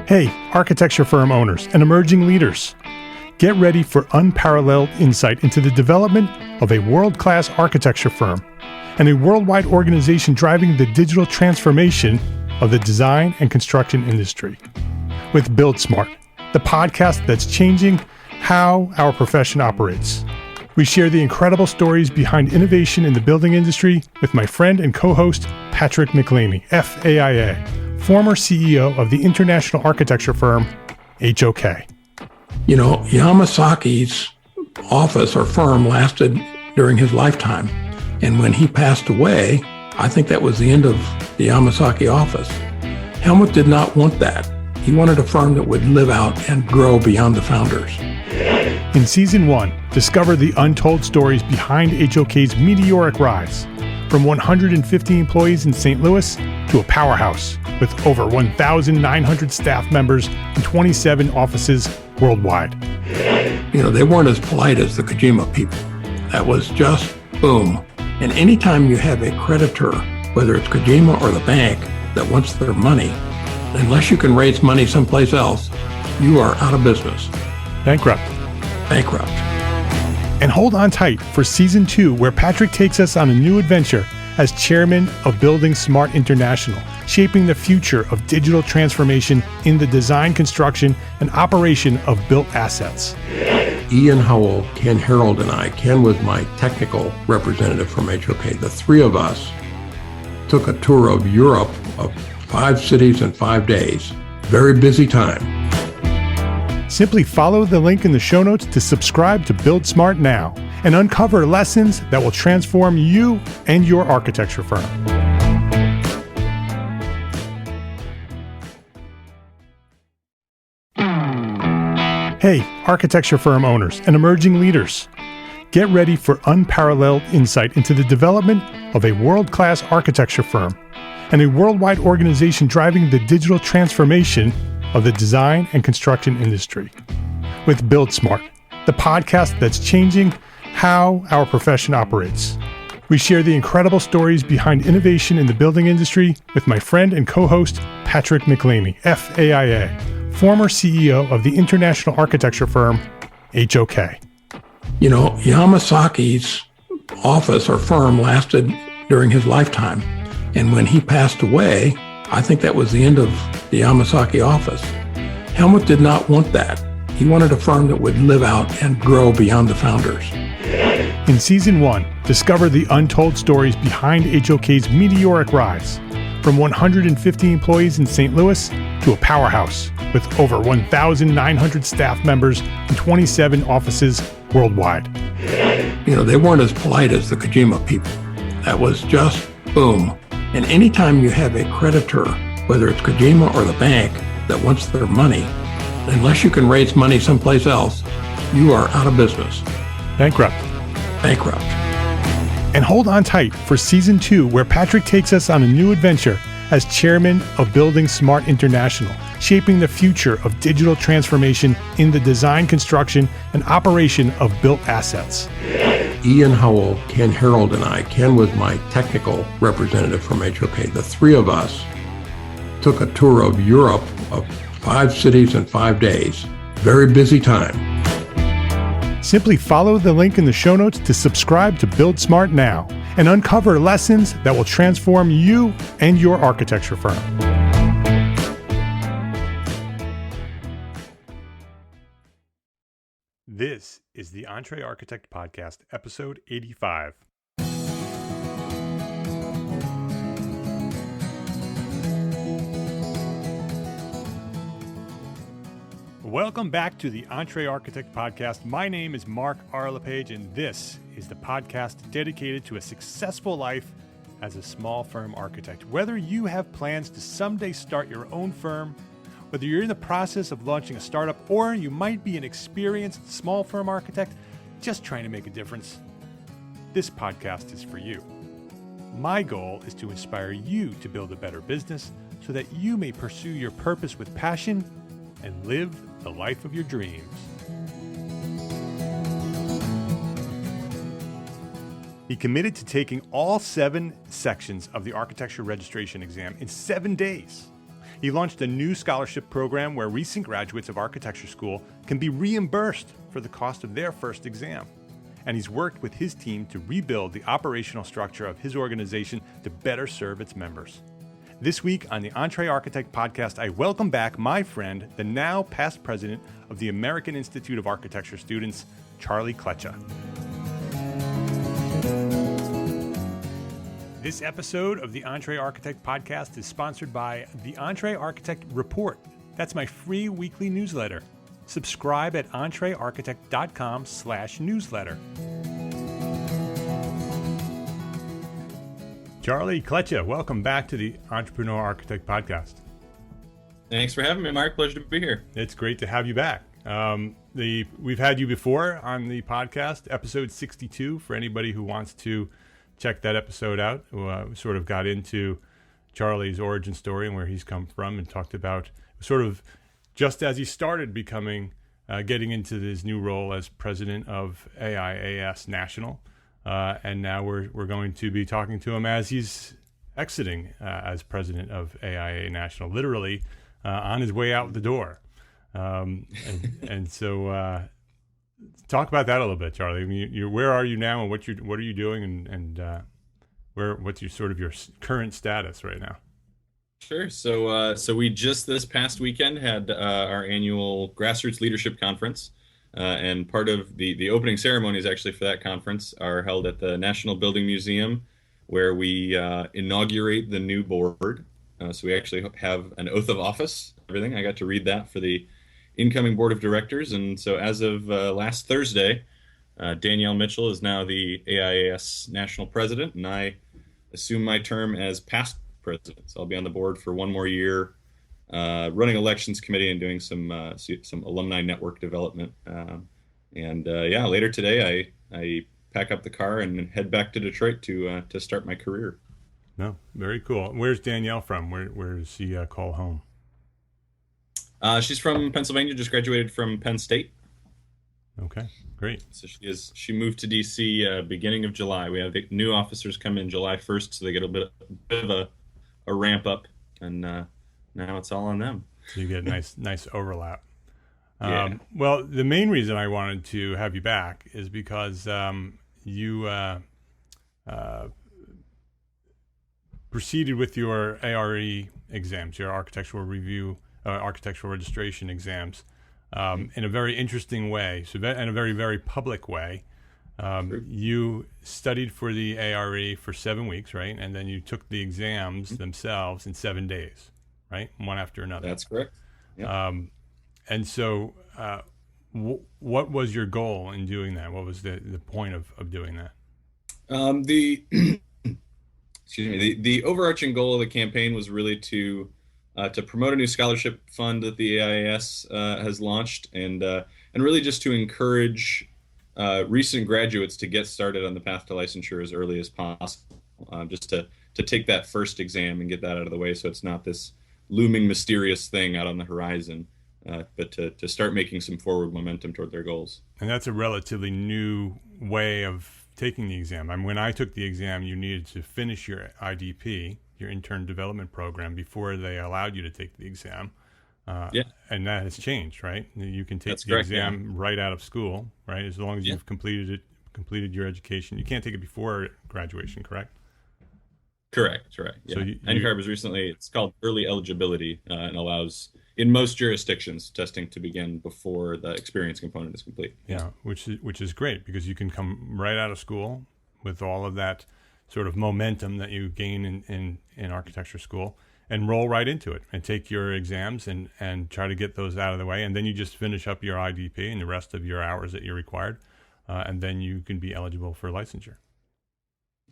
Hey, architecture firm owners and emerging leaders. Get ready for unparalleled insight into the development of a world-class architecture firm and a worldwide organization driving the digital transformation of the design and construction industry. With Build Smart, the podcast that's changing how our profession operates. We share the incredible stories behind innovation in the building industry with my friend and co-host, Patrick McLeamy, FAIA, former CEO of the international architecture firm, HOK. You know, Yamasaki's office or firm lasted during his lifetime. And when he passed away, I think that was the end of the Yamasaki office. Helmut did not want that. He wanted a firm that would live out and grow beyond the founders. In Season 1, discover the untold stories behind HOK's meteoric rise, from 150 employees in St. Louis to a powerhouse with over 1,900 staff members and 27 offices worldwide. You know, they weren't as polite as the Kojima people. That was just boom. And anytime you have a creditor, whether it's Kojima or the bank, that wants their money, unless you can raise money someplace else, you are out of business. Bankrupt. And hold on tight for Season 2, where Patrick takes us on a new adventure as chairman of Building Smart International, shaping the future of digital transformation in the design, construction, and operation of built assets. Ian Howell, Ken Harold, and I, Ken was my technical representative from HOK. The three of us took a tour of Europe of 5 cities in 5 days. Very busy time. Simply follow the link in the show notes to subscribe to Build Smart now and uncover lessons that will transform you and your architecture firm. Hey, architecture firm owners and emerging leaders. Get ready for unparalleled insight into the development of a world-class architecture firm and a worldwide organization driving the digital transformation of the design and construction industry. With Build Smart, the podcast that's changing how our profession operates. We share the incredible stories behind innovation in the building industry with my friend and co-host, Patrick McLeamy, FAIA, former CEO of the international architecture firm, HOK. You know, Yamasaki's office or firm lasted during his lifetime. And when he passed away, I think that was the end of the Yamasaki office. Helmut did not want that. He wanted a firm that would live out and grow beyond the founders. In Season 1, discover the untold stories behind HOK's meteoric rise, from 150 employees in St. Louis to a powerhouse with over 1,900 staff members and 27 offices worldwide. You know, they weren't as polite as the Kojima people. That was just boom. And anytime you have a creditor, whether it's Kojima or the bank, that wants their money, unless you can raise money someplace else, you are out of business. Bankrupt. And hold on tight for Season 2, where Patrick takes us on a new adventure as chairman of Building Smart International, shaping the future of digital transformation in the design, construction, and operation of built assets. Ian Howell, Ken Harold, and I, Ken was my technical representative from HOK. The three of us took a tour of Europe of 5 cities in 5 days. Very busy time. Simply follow the link in the show notes to subscribe to Build Smart now and uncover lessons that will transform you and your architecture firm. This is the EntreArchitect Podcast, episode 85. Welcome back to the EntreArchitect Podcast. My name is Mark R. LePage, and this is the podcast dedicated to a successful life as a small firm architect. Whether you have plans to someday start your own firm, whether you're in the process of launching a startup, or you might be an experienced small firm architect just trying to make a difference, this podcast is for you. My goal is to inspire you to build a better business so that you may pursue your purpose with passion and live the life of your dreams. He committed to taking all 7 sections of the architecture registration exam in 7 days. He launched a new scholarship program where recent graduates of architecture school can be reimbursed for the cost of their first exam. And he's worked with his team to rebuild the operational structure of his organization to better serve its members. This week on the EntreArchitect Podcast, I welcome back my friend, the now past president of the American Institute of Architecture Students, Charlie Klecha. This episode of the EntreArchitect Podcast is sponsored by the EntreArchitect Report. That's my free weekly newsletter. Subscribe at entrearchitect.com/newsletter. Charlie Klecha, welcome back to the Entrepreneur Architect Podcast. Thanks for having me, Mark. Pleasure to be here. It's great to have you back. We've had you before on the podcast, episode 62, for anybody who wants to check that episode out. We sort of got into Charlie's origin story and where he's come from and talked about sort of just as he started getting into his new role as president of AIAS National. And now we're going to be talking to him as he's exiting as president of AIA National, literally on his way out the door. And so talk about that a little bit, Charlie. I mean, where are you now, and what are you doing, and what's your sort of your current status right now? Sure. So we just this past weekend had our annual Grassroots Leadership Conference. And part of the opening ceremonies actually for that conference are held at the National Building Museum, where we inaugurate the new board. So we actually have an oath of office, everything. I got to read that for the incoming board of directors. And so as of last Thursday, Danielle Mitchell is now the AIAS national president, and I assume my term as past president. So I'll be on the board for one more year, running elections committee and doing some alumni network development. Later today I pack up the car and head back to Detroit to start my career. No, very cool. Where's Danielle from? Where does she call home? She's from Pennsylvania, just graduated from Penn State. Okay, great. So she moved to DC beginning of July. We have the new officers come in July 1st, so they get a bit of a ramp up, and now it's all on them. So you get nice overlap. Yeah. Well, the main reason I wanted to have you back is because you proceeded with your ARE exams, your architectural registration exams, in a very interesting way, in a very, very public way. You studied for the ARE for 7 weeks, right? And then you took the exams themselves in 7 days, right? One after another. That's correct. Yep. And so what was your goal in doing that? What was the point of doing that? The overarching goal of the campaign was really to promote a new scholarship fund that the AIAS has launched, and really just to encourage recent graduates to get started on the path to licensure as early as possible, just to take that first exam and get that out of the way, so it's not this looming mysterious thing out on the horizon, but to start making some forward momentum toward their goals. And that's a relatively new way of taking the exam. I mean, when I took the exam, you needed to finish your IDP, your intern development program, before they allowed you to take the exam. And that has changed, right? You can take the exam right out of school, right? As long as you've completed your education. You can't take it before graduation, correct? Correct, right. Yeah. So NCARB was recently, it's called early eligibility, and allows, in most jurisdictions, testing to begin before the experience component is complete. Yeah, which is great, because you can come right out of school with all of that sort of momentum that you gain in architecture school and roll right into it and take your exams and try to get those out of the way. And then you just finish up your IDP and the rest of your hours that you're required. And then you can be eligible for licensure.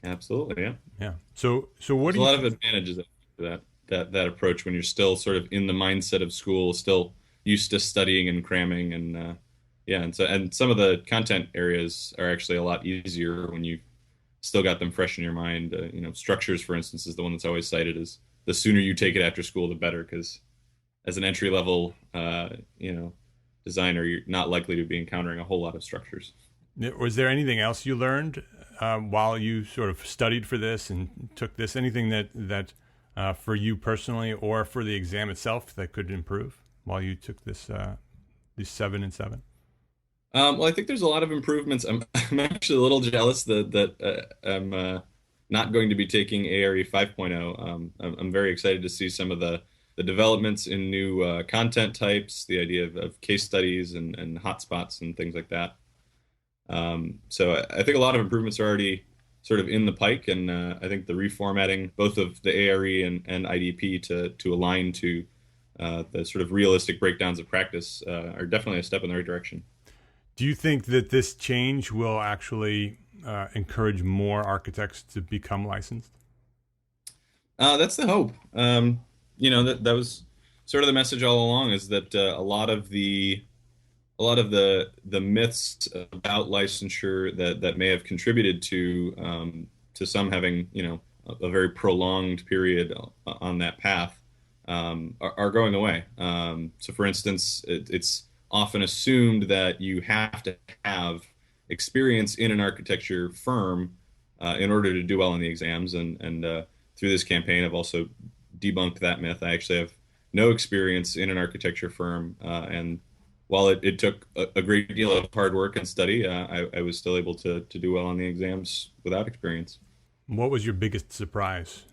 Absolutely, yeah. Yeah. So what There's a lot of advantages to that approach when you're still sort of in the mindset of school, still used to studying and cramming, and and some of the content areas are actually a lot easier when you've still got them fresh in your mind. Structures, for instance, is the one that's always cited as the sooner you take it after school, the better, because as an entry level, designer, you're not likely to be encountering a whole lot of structures. Was there anything else you learned while you sort of studied for this and took this? Anything that for you personally or for the exam itself that could improve while you took this these 7 and 7? Well, I think there's a lot of improvements. I'm actually a little jealous that I'm not going to be taking ARE 5.0. I'm very excited to see some of the developments in new content types, the idea of case studies and hotspots and things like that. So I think a lot of improvements are already sort of in the pike, and I think the reformatting both of the ARE and IDP to align to the sort of realistic breakdowns of practice are definitely a step in the right direction. Do you think that this change will actually encourage more architects to become licensed? That's the hope. That was sort of the message all along, is that a lot of the myths about licensure that may have contributed to some having a very prolonged period on that path are going away. So, for instance, it's often assumed that you have to have experience in an architecture firm in order to do well in the exams. And through this campaign, I've also debunked that myth. I actually have no experience in an architecture firm, and while it took a great deal of hard work and study, I was still able to do well on the exams without experience. What was your biggest surprise?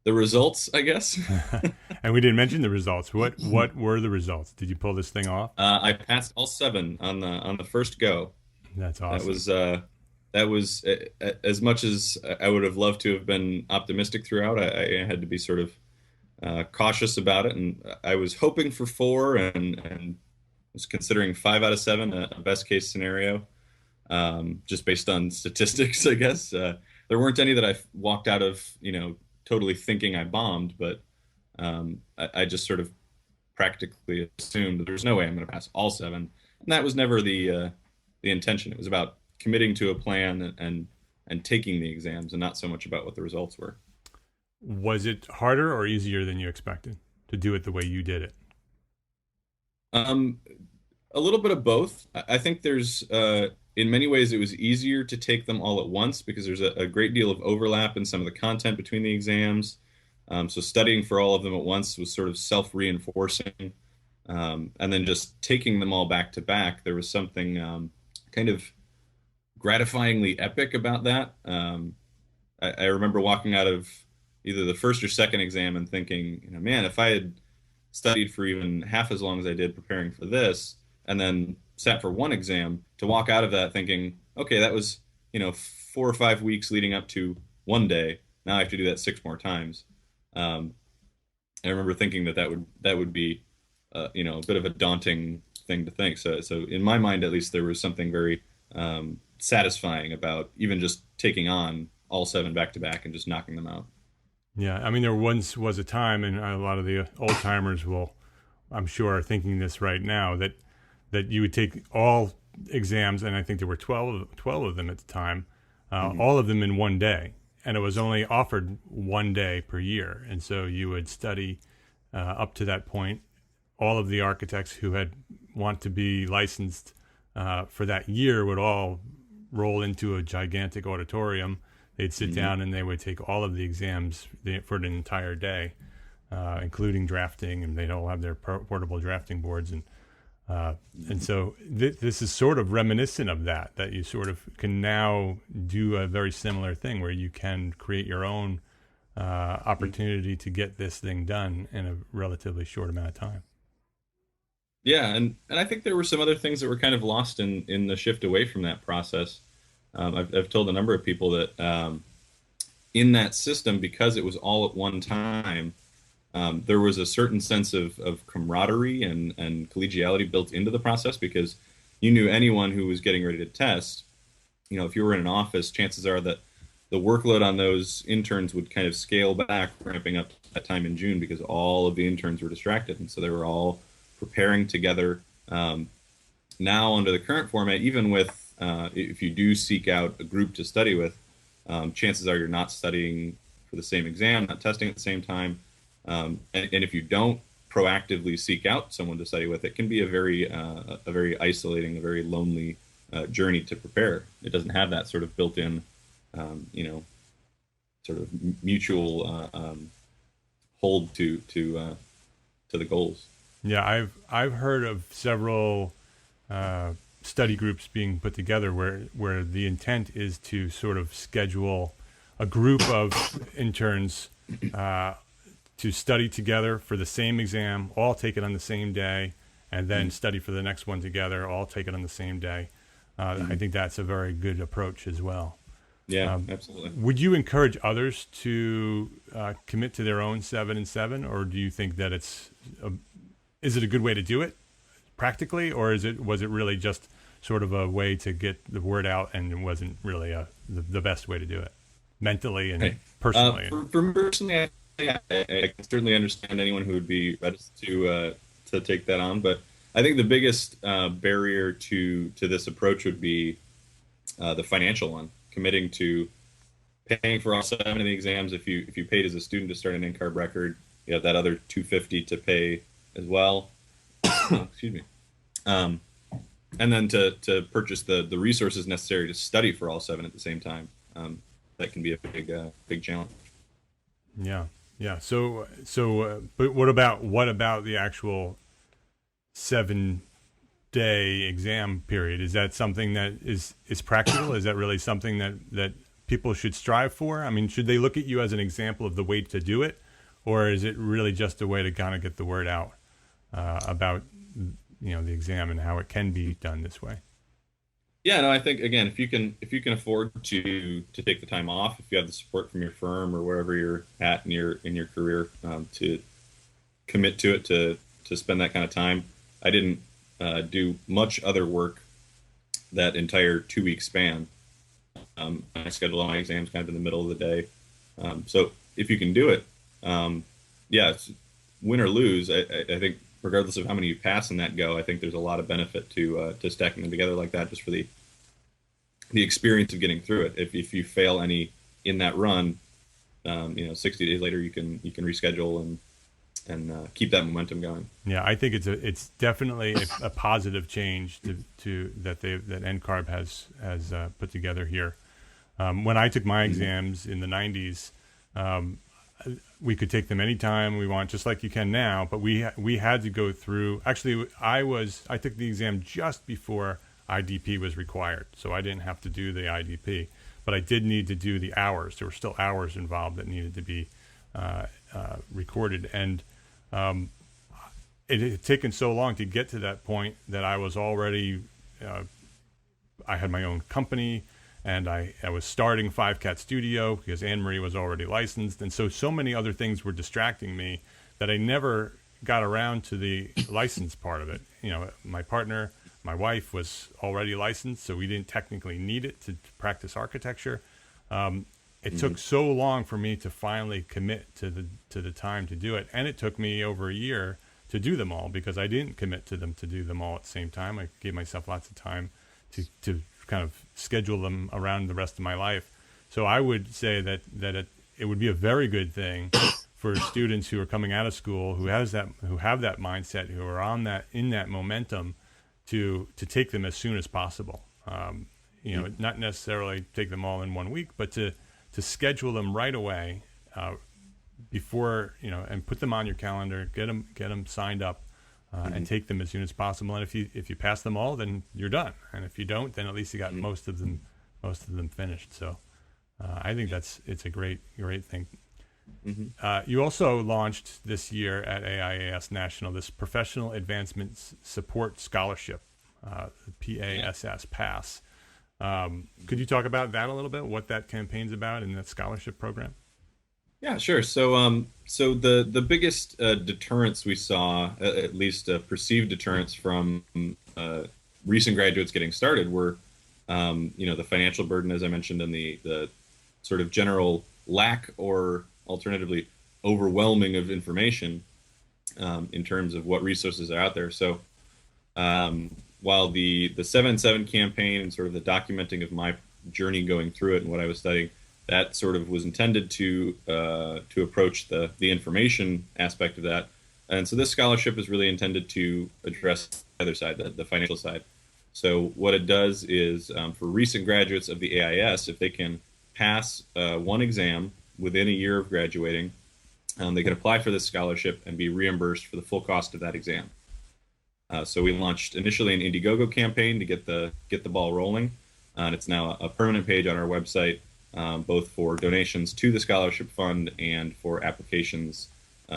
The results, I guess. And we didn't mention the results. What were the results? Did you pull this thing off? I passed all 7 on the first go. That's awesome. That was as much as I would have loved to have been optimistic throughout. I had to be sort of cautious about it, and I was hoping for 4 and was considering 5 out of 7 a best case scenario, just based on statistics, I guess. There weren't any that I walked out of totally thinking I bombed, but I just sort of practically assumed that there's no way I'm going to pass all 7, and that was never the intention. It was about committing to a plan and taking the exams, and not so much about what the results were. Was it harder or easier than you expected to do it the way you did it? A little bit of both. I think there's, in many ways, it was easier to take them all at once because there's a great deal of overlap in some of the content between the exams. So studying for all of them at once was sort of self-reinforcing. And then just taking them all back to back, there was something kind of gratifyingly epic about that. I remember walking out of either the first or second exam and thinking, man, if I had studied for even half as long as I did preparing for this, and then sat for one exam, to walk out of that thinking, okay, that was 4 or 5 weeks leading up to one day. Now I have to do that 6 more times. I remember thinking that would be a bit of a daunting thing to think. So in my mind, at least, there was something very satisfying about even just taking on all 7 back to back and just knocking them out. Yeah, I mean, there once was a time, and a lot of the old timers will, I'm sure, are thinking this right now, that you would take all exams, and I think there were 12 of them at the time, all of them in one day, and it was only offered one day per year, and so you would study up to that point. All of the architects who want to be licensed for that year would all roll into a gigantic auditorium. They'd sit down and they would take all of the exams for an entire day, including drafting, and they'd all have their portable drafting boards. And so this is sort of reminiscent of that you sort of can now do a very similar thing where you can create your own opportunity to get this thing done in a relatively short amount of time. Yeah, and I think there were some other things that were kind of lost in the shift away from that process. I've told a number of people that in that system, because it was all at one time, there was a certain sense of camaraderie and collegiality built into the process, because you knew anyone who was getting ready to test. If you were in an office, chances are that the workload on those interns would kind of scale back, ramping up to that time in June, because all of the interns were distracted. And so they were all preparing together. Now, under the current format, even with if you do seek out a group to study with, chances are you're not studying for the same exam, not testing at the same time. And if you don't proactively seek out someone to study with, it can be a very isolating, a very lonely journey to prepare. It doesn't have that sort of built-in, sort of mutual hold to the goals. Yeah, I've heard of several study groups being put together where the intent is to sort of schedule a group of interns to study together for the same exam, all take it on the same day, and then study for the next one together, all take it on the same day. I think that's a very good approach as well. Yeah, absolutely. Would you encourage others to commit to their own 7 and 7, or do you think that is it a good way to do it practically, or was it really just sort of a way to get the word out, and it wasn't really the best way to do it mentally and personally? For me personally, I can certainly understand anyone who would be reticent to take that on, but I think the biggest barrier to this approach would be the financial one. Committing to paying for all 7 of the exams. If you paid as a student to start an NCARB record, you have that other $250 to pay as well. Excuse me. And then to purchase the resources necessary to study for all 7 at the same time. That can be a big challenge. Yeah. So, but what about the actual 7-day exam period? Is that something that is practical? Is that really something that people should strive for? I mean, should they look at you as an example of the way to do it, or is it really just a way to kind of get the word out about the exam and how it can be done this way? Yeah, no, I think again, if you can afford to take the time off, if you have the support from your firm or wherever you're at in your career, to commit to it, to spend that kind of time. I didn't do much other work that entire 2-week span. I schedule all my exams kind of in the middle of the day. So if you can do it, it's win or lose. I think regardless of how many you pass in that go, I think there's a lot of benefit to stacking them together like that, just for the experience of getting through it. If you fail any in that run, 60 days later you can reschedule and keep that momentum going. Yeah, I think it's definitely a positive change to that NCARB has put together here. When I took my exams in the 90s, we could take them anytime we want, just like you can now. But we had to go through. Actually, I took the exam just before IDP was required, so I didn't have to do the IDP. But I did need to do the hours. There were still hours involved that needed to be recorded, and it had taken so long to get to that point that I was already. I had my own company. And I was starting 5Cat Studio because Anne-Marie was already licensed. And so many other things were distracting me that I never got around to the license part of it. My partner, my wife, was already licensed, so we didn't technically need it to practice architecture. It took so long for me to finally commit to the time to do it. And it took me over a year to do them all because I didn't commit to do them all at the same time. I gave myself lots of time to kind of schedule them around the rest of my life. So I would say that it would be a very good thing for students who are coming out of school who have that mindset, who are in that momentum, to take them as soon as possible. Not necessarily take them all in 1 week, but to schedule them right away before and put them on your calendar, get them signed up. And take them as soon as possible. And if you pass them all, then you're done. And if you don't, then at least you got most of them finished. So I think it's a great thing. You also launched this year at AIAS National this Professional Advancement Support Scholarship, the PASS. Could you talk about that a little bit? What that campaign's about and that scholarship program? Yeah, sure. So the biggest deterrence we saw, at least perceived deterrence from recent graduates getting started, were the financial burden, as I mentioned, and the sort of general lack or alternatively overwhelming of information in terms of what resources are out there. So while the 7-7 campaign and sort of the documenting of my journey going through it and what I was studying, that sort of was intended to approach the information aspect of that. And so this scholarship is really intended to address the other side, the financial side. So what it does is for recent graduates of the AIAS, if they can pass one exam within a year of graduating, they can apply for this scholarship and be reimbursed for the full cost of that exam. So we launched initially an Indiegogo campaign to get the ball rolling, and it's now a permanent page on our website, both for donations to the scholarship fund and for applications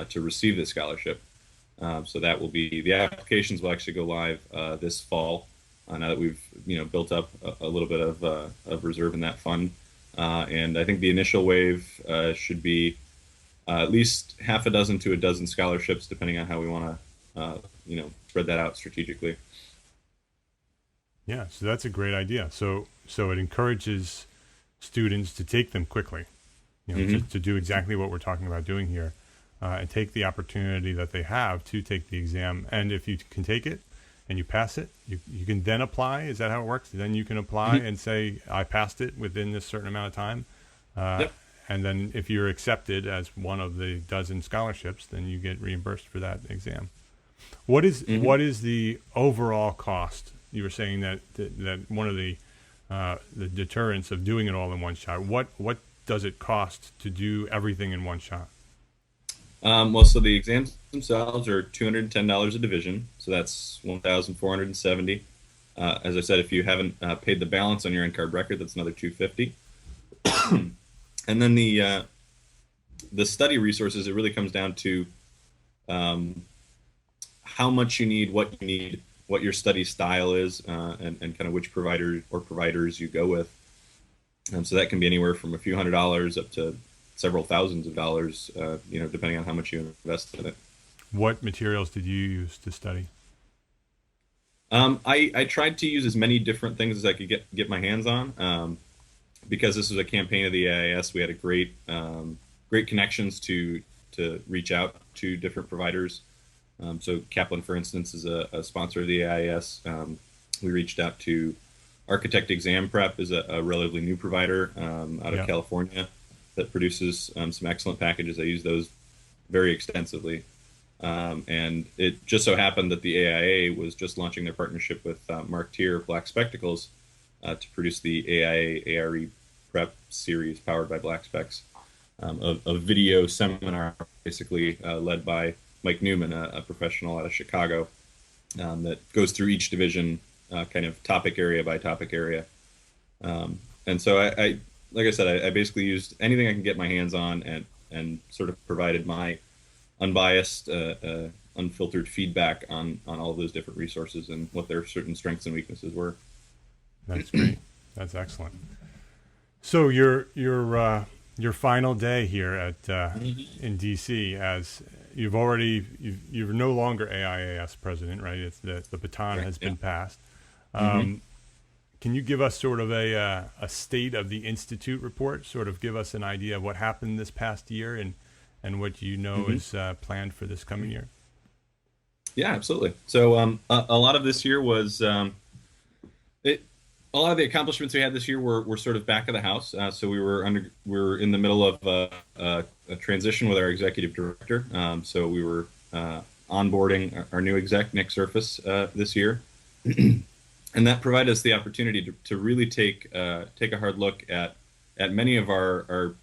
to receive the scholarship. So that will be, the applications will actually go live this fall, now that we've built up a little bit of reserve in that fund. And I think the initial wave should be at least half a dozen to a dozen scholarships, depending on how we want to spread that out strategically. Yeah, so that's a great idea. So it encourages students to take them quickly, to do exactly what we're talking about doing here, and take the opportunity that they have to take the exam. And if you can take it and you pass it, you can then apply. Is that how it works? Then you can apply and say, I passed it within this certain amount of time. Yep. And then if you're accepted as one of the dozen scholarships, then you get reimbursed for that exam. What is the overall cost? You were saying that one of the deterrents of doing it all in one shot. What does it cost to do everything in one shot? Well, so the exams themselves are $210 a division, so that's $1,470. As I said, if you haven't paid the balance on your end-card record, that's another $250. And then the study resources, it really comes down to how much you need, what your study style is, and kind of which provider or providers you go with. So that can be anywhere from a few $100s up to several thousands of dollars, depending on how much you invest in it. What materials did you use to study? I tried to use as many different things as I could get my hands on. Because this was a campaign of the AIAS, we had a great connections to reach out to different providers. So Kaplan, for instance, is a sponsor of the AIAS. We reached out to Architect Exam Prep, is a relatively new provider out of California that produces some excellent packages. I use those very extensively. And it just so happened that the AIA was just launching their partnership with Mark Tier Black Spectacles to produce the AIA ARE Prep series powered by Black Specs, a video seminar basically led by Mike Newman, a professional out of Chicago, that goes through each division kind of topic area by topic area. And so I like I said, I basically used anything I can get my hands on and sort of provided my unbiased, unfiltered feedback on all of those different resources and what their certain strengths and weaknesses were. That's great. That's excellent. So your final day here at in DC, as you're no longer AIAS president, right? It's the baton has been passed. Can you give us sort of a state of the Institute report? Sort of give us an idea of what happened this past year and what is planned for this coming year. Yeah, absolutely. So a lot of this year was. A lot of the accomplishments we had this year were sort of back of the house. So we were in the middle of a transition with our executive director. So we were onboarding our new exec, Nick Surface, this year, and that provided us the opportunity to really take a hard look at many of our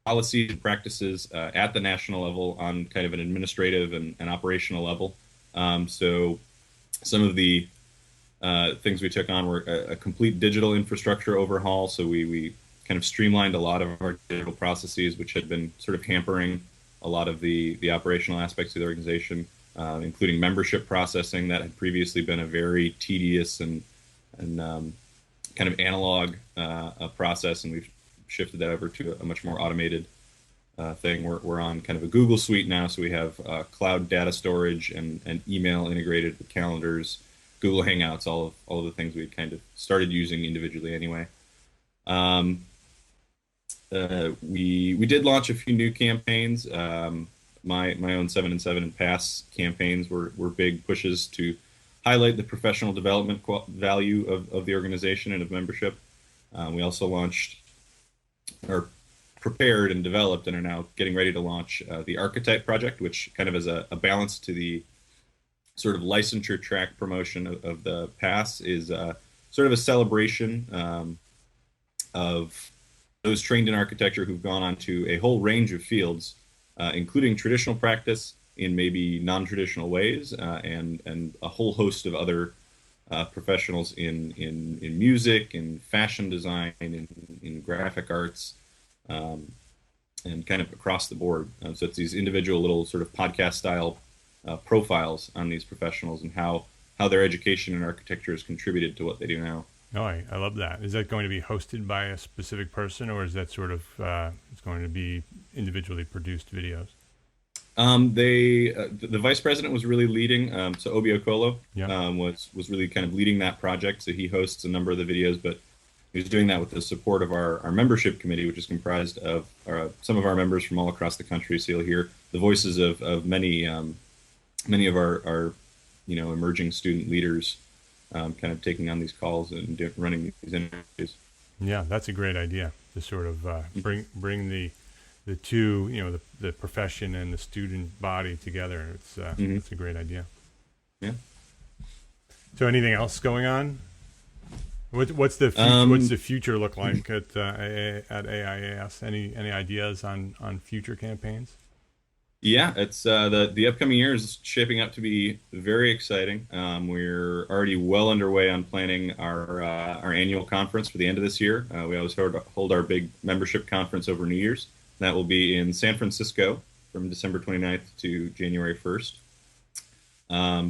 policies and practices at the national level on kind of an administrative and operational level. So some of the things we took on were a complete digital infrastructure overhaul. So we kind of streamlined a lot of our digital processes, which had been sort of hampering a lot of the operational aspects of the organization, including membership processing that had previously been a very tedious and kind of analog process, and we've shifted that over to a much more automated thing. We're on kind of a Google suite now, so we have cloud data storage and email integrated with calendars, Google Hangouts, all of the things we kind of started using individually anyway. We did launch a few new campaigns. My own 7 and 7 and Pass campaigns were big pushes to highlight the professional development value of the organization and of membership. We also launched, or prepared and developed, and are now getting ready to launch the Architect Project, which kind of is a balance to the sort of licensure track promotion of the Pass, is sort of a celebration of those trained in architecture who've gone on to a whole range of fields, including traditional practice in maybe non-traditional ways, and a whole host of other professionals in music, in fashion design, in graphic arts, and kind of across the board. So it's these individual little sort of podcast style profiles on these professionals and how their education in architecture has contributed to what they do now. Oh, I love that. Is that going to be hosted by a specific person, or is that sort of it's going to be individually produced videos? The vice president was really leading. So Obi Okolo Yeah. was really kind of leading that project. So he hosts a number of the videos, but he was doing that with the support of our membership committee, which is comprised of some of our members from all across the country. So you'll hear the voices of many of our emerging student leaders kind of taking on these calls and running these interviews. Yeah, that's a great idea to sort of bring the two, the profession and the student body together. It's a great idea. Yeah. So anything else going on? What's the future look like at AIAS? Any ideas on future campaigns? Yeah, it's the upcoming year is shaping up to be very exciting. We're already well underway on planning our annual conference for the end of this year. We always hold our big membership conference over New Year's. That will be in San Francisco from December 29th to January 1st.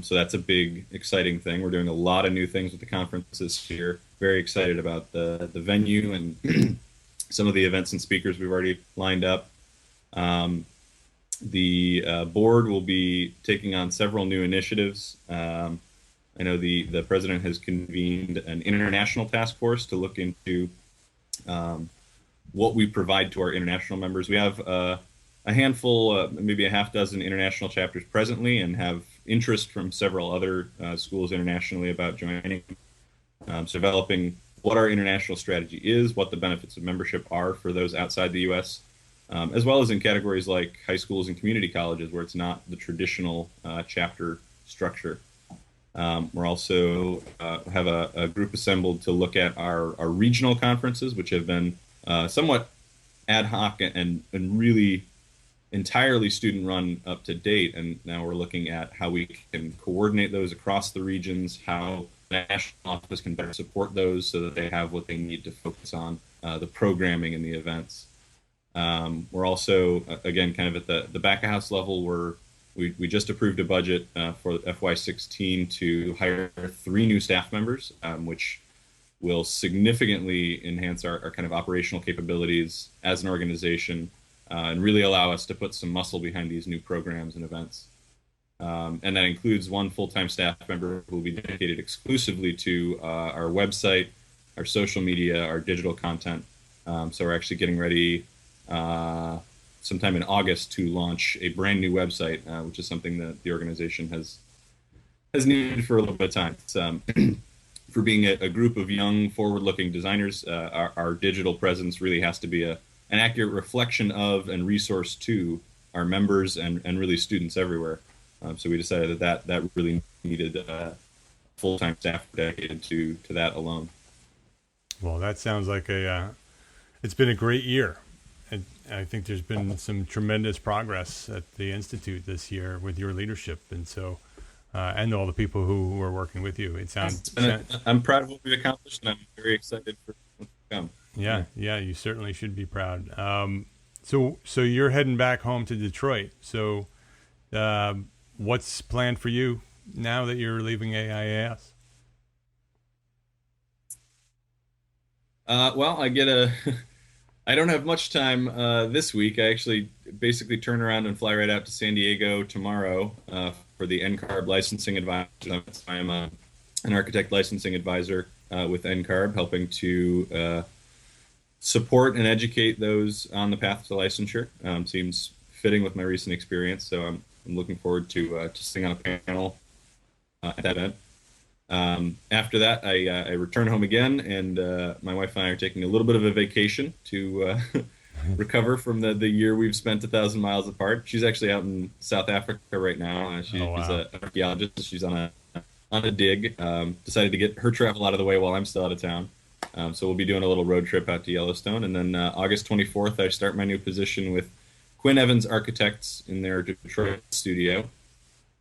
So that's a big, exciting thing. We're doing a lot of new things with the conference this year. Very excited about the venue and some of the events and speakers we've already lined up. The board will be taking on several new initiatives. I know the president has convened an international task force to look into what we provide to our international members. We have a handful, maybe a half dozen international chapters presently, and have interest from several other schools internationally about joining. So developing what our international strategy is, what the benefits of membership are for those outside the U.S., as well as in categories like high schools and community colleges where it's not the traditional chapter structure. We're also have a group assembled to look at our regional conferences, which have been somewhat ad hoc and really entirely student run up to date. And now we're looking at how we can coordinate those across the regions, how the national office can better support those so that they have what they need to focus on the programming and the events. We're also, again, kind of at the back of house level, we just approved a budget for FY16 to hire 3 new staff members, which will significantly enhance our kind of operational capabilities as an organization and really allow us to put some muscle behind these new programs and events. And that includes 1 full-time staff member who will be dedicated exclusively to our website, our social media, our digital content. So we're actually getting ready sometime in August to launch a brand new website, which is something that the organization has needed for a little bit of time. It's, for being a group of young, forward-looking designers, our digital presence really has to be an accurate reflection of and resource to our members and really students everywhere. So we decided that really needed full-time staff dedicated to that alone. Well, that sounds like it's been a great year. And I think there's been some tremendous progress at the Institute this year with your leadership. And so, and all the people who are working with you. I'm proud of what we've accomplished, and I'm very excited for what's to come. Yeah, you certainly should be proud. So you're heading back home to Detroit. So what's planned for you now that you're leaving AIAS? Well, I don't have much time this week. I actually basically turn around and fly right out to San Diego tomorrow for the NCARB licensing advisor. I'm an architect licensing advisor with NCARB, helping to support and educate those on the path to licensure. Seems fitting with my recent experience, so I'm looking forward to sitting on a panel at that event. After that, I return home again, and my wife and I are taking a little bit of a vacation to recover from the year we've spent 1,000 miles apart. She's actually out in South Africa right now. She's an archaeologist. She's on a dig. Decided to get her travel out of the way while I'm still out of town. So we'll be doing a little road trip out to Yellowstone. And then August 24th, I start my new position with Quinn Evans Architects in their Detroit studio.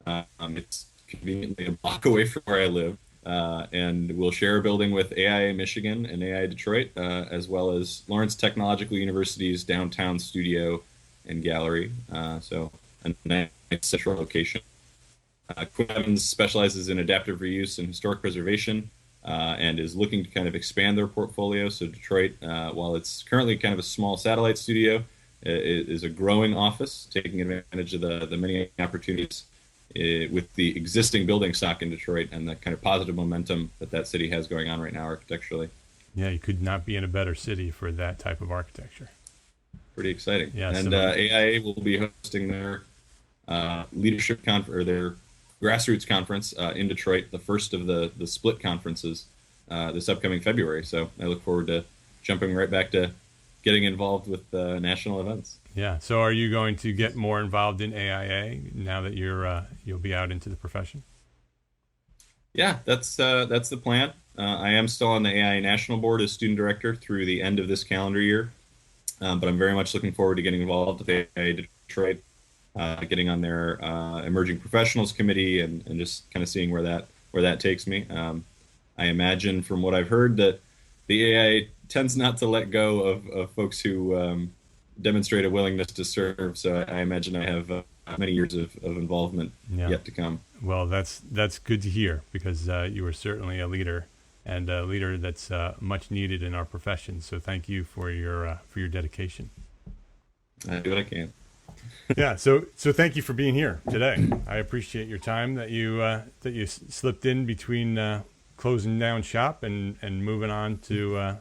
It's conveniently a block away from where I live. And we'll share a building with AIA Michigan and AIA Detroit, as well as Lawrence Technological University's downtown studio and gallery. So a nice central location. Quinn Evans specializes in adaptive reuse and historic preservation, and is looking to kind of expand their portfolio. So Detroit, while it's currently kind of a small satellite studio, is a growing office, taking advantage of the many opportunities with the existing building stock in Detroit and the kind of positive momentum that city has going on right now architecturally. Yeah, you could not be in a better city for that type of architecture. Pretty exciting. Yeah, and AIA will be hosting their leadership or their grassroots conference in Detroit, the first of the split conferences this upcoming February. So I look forward to jumping right back to getting involved with national events. Yeah. So are you going to get more involved in AIA now that you'll be out into the profession? Yeah, that's the plan. I am still on the AIA National Board as student director through the end of this calendar year, but I'm very much looking forward to getting involved with AIA Detroit, getting on their emerging professionals committee, and just kind of seeing where that takes me. I imagine from what I've heard that the AIA tends not to let go of folks who demonstrate a willingness to serve. So I imagine I have many years of involvement yet to come. Well, that's good to hear, because you are certainly a leader, and a leader that's much needed in our profession. So thank you for your dedication. I do what I can. Yeah. So thank you for being here today. I appreciate your time that you slipped in between closing down shop and moving on to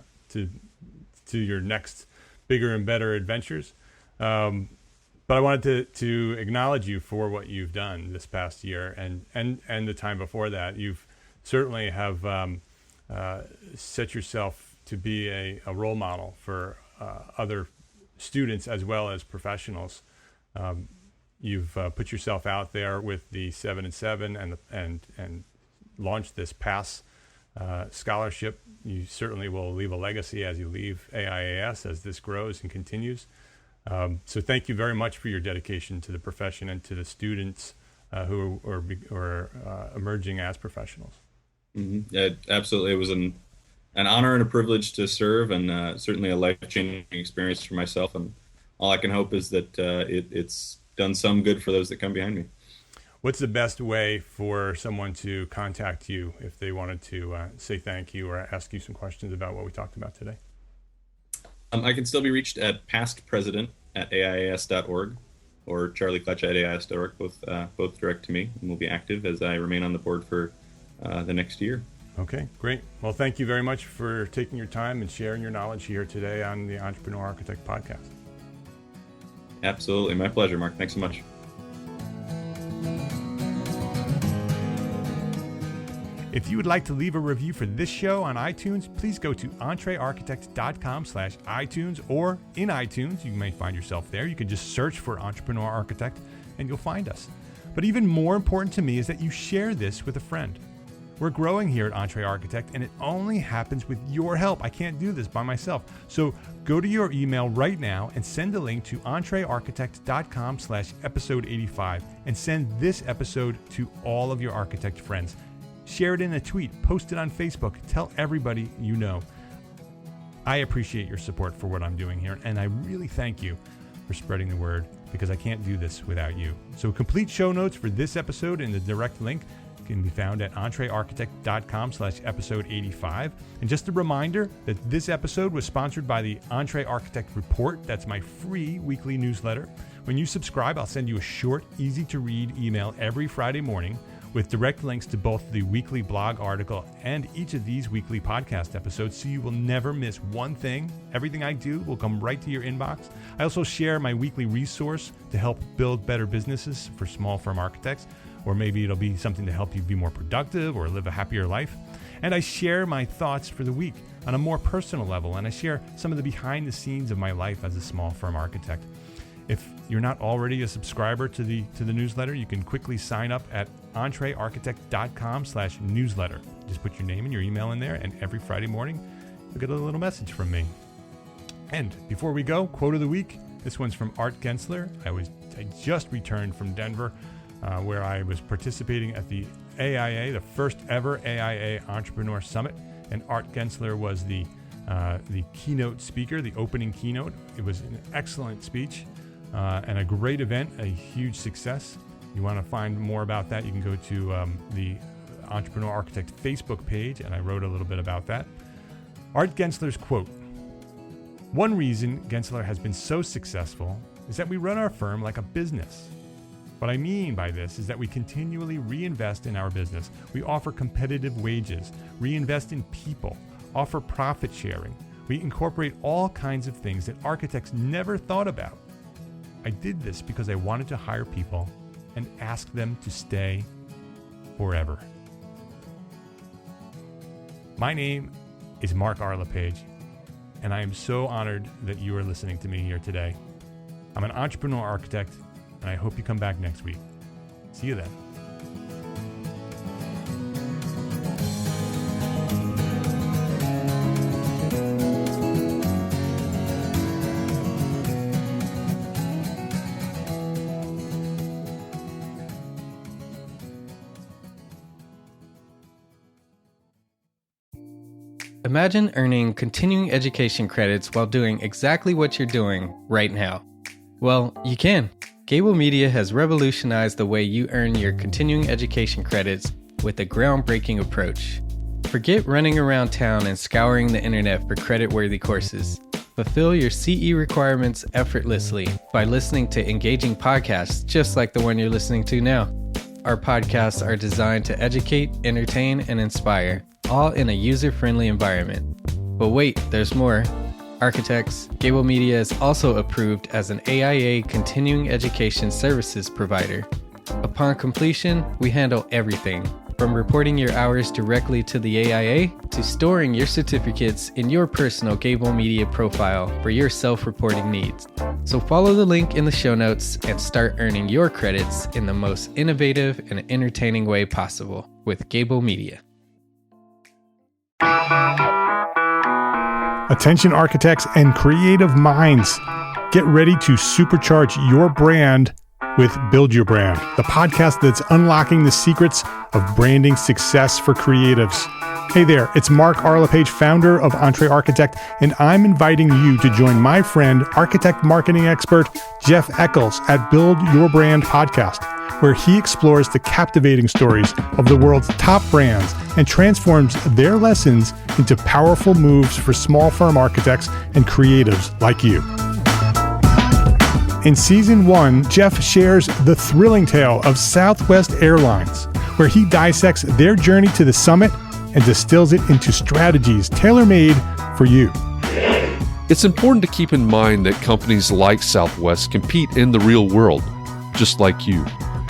your next bigger and better adventures. But I wanted to acknowledge you for what you've done this past year and the time before that. You've certainly have set yourself to be a role model for other students as well as professionals. You've put yourself out there with the 7 and 7 and launched this PASS scholarship. You certainly will leave a legacy as you leave AIAS as this grows and continues. So thank you very much for your dedication to the profession and to the students who are emerging as professionals. Mm-hmm. Yeah, absolutely. It was an honor and a privilege to serve, and certainly a life-changing experience for myself. And all I can hope is that it's done some good for those that come behind me. What's the best way for someone to contact you if they wanted to say thank you or ask you some questions about what we talked about today? I can still be reached at pastpresident@aias.org or Charlie Klecha at AIAS.org, both direct to me, and will be active as I remain on the board for the next year. Okay, great. Well, thank you very much for taking your time and sharing your knowledge here today on the EntreArchitect Podcast. Absolutely. My pleasure, Mark. Thanks so much. If you would like to leave a review for this show on iTunes, please go to EntreArchitect.com/iTunes, or in iTunes, you may find yourself there. You can just search for Entrepreneur Architect and you'll find us. But even more important to me is that you share this with a friend. We're growing here at EntreArchitect, and it only happens with your help. I can't do this by myself. So go to your email right now and send a link to EntreArchitect.com/episode 85 and send this episode to all of your architect friends. Share it in a tweet, post it on Facebook, tell everybody you know. I appreciate your support for what I'm doing here, and I really thank you for spreading the word, because I can't do this without you. So complete show notes for this episode and the direct link can be found at EntreArchitect.com/episode 85. And just a reminder that this episode was sponsored by the EntreArchitect Report. That's my free weekly newsletter. When you subscribe, I'll send you a short, easy-to-read email every Friday morning with direct links to both the weekly blog article and each of these weekly podcast episodes, so you will never miss one thing. Everything I do will come right to your inbox. I also share my weekly resource to help build better businesses for small firm architects, or maybe it'll be something to help you be more productive or live a happier life. And I share my thoughts for the week on a more personal level, and I share some of the behind the scenes of my life as a small firm architect. If you're not already a subscriber to the newsletter, you can quickly sign up at EntreArchitect.com/newsletter. Just put your name and your email in there, and every Friday morning you'll get a little message from me. And before we go, quote of the week. This one's from Art Gensler. I just returned from Denver, where I was participating at the AIA, the first ever AIA Entrepreneur Summit. And Art Gensler was the keynote speaker, the opening keynote. It was an excellent speech and a great event, a huge success. You want to find more about that, you can go to the Entrepreneur Architect Facebook page, and I wrote a little bit about that. Art Gensler's quote: "One reason Gensler has been so successful is that we run our firm like a business. What I mean by this is that we continually reinvest in our business. We offer competitive wages, reinvest in people, offer profit sharing. We incorporate all kinds of things that architects never thought about. I did this because I wanted to hire people and ask them to stay forever." My name is Mark R. LePage, and I am so honored that you are listening to me here today. I'm an entrepreneur architect, and I hope you come back next week. See you then. Imagine earning continuing education credits while doing exactly what you're doing right now. Well, you can. Gable Media has revolutionized the way you earn your continuing education credits with a groundbreaking approach. Forget running around town and scouring the internet for credit-worthy courses. Fulfill your CE requirements effortlessly by listening to engaging podcasts just like the one you're listening to now. Our podcasts are designed to educate, entertain, and inspire, all in a user-friendly environment. But wait, there's more. Architects, Gable Media is also approved as an AIA continuing education services provider. Upon completion, we handle everything, from reporting your hours directly to the AIA to storing your certificates in your personal Gable Media profile for your self-reporting needs. So follow the link in the show notes and start earning your credits in the most innovative and entertaining way possible with Gable Media. Attention architects and creative minds, get ready to supercharge your brand with Build Your Brand, the podcast that's unlocking the secrets of branding success for creatives. Hey there, it's Mark R. LePage, founder of EntreArchitect, and I'm inviting you to join my friend, architect marketing expert Jeff Eccles at Build Your Brand podcast, where he explores the captivating stories of the world's top brands and transforms their lessons into powerful moves for small firm architects and creatives like you. In Season 1, Jeff shares the thrilling tale of Southwest Airlines, where he dissects their journey to the summit and distills it into strategies tailor-made for you. It's important to keep in mind that companies like Southwest compete in the real world, just like you,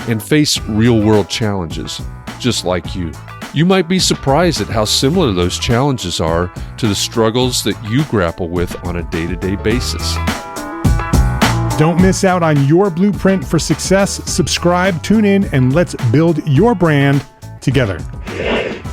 and face real-world challenges, just like you. You might be surprised at how similar those challenges are to the struggles that you grapple with on a day-to-day basis. Don't miss out on your blueprint for success. Subscribe, tune in, and let's build your brand together.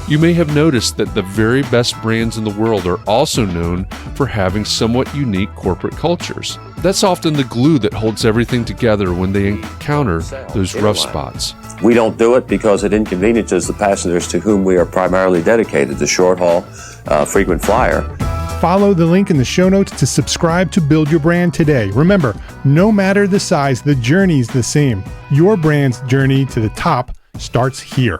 You may have noticed that the very best brands in the world are also known for having somewhat unique corporate cultures. That's often the glue that holds everything together when they encounter those rough spots. We don't do it because it inconveniences the passengers to whom we are primarily dedicated, the short haul, frequent flyer. Follow the link in the show notes to subscribe to Build Your Brand today. Remember, no matter the size, the journey's the same. Your brand's journey to the top starts here.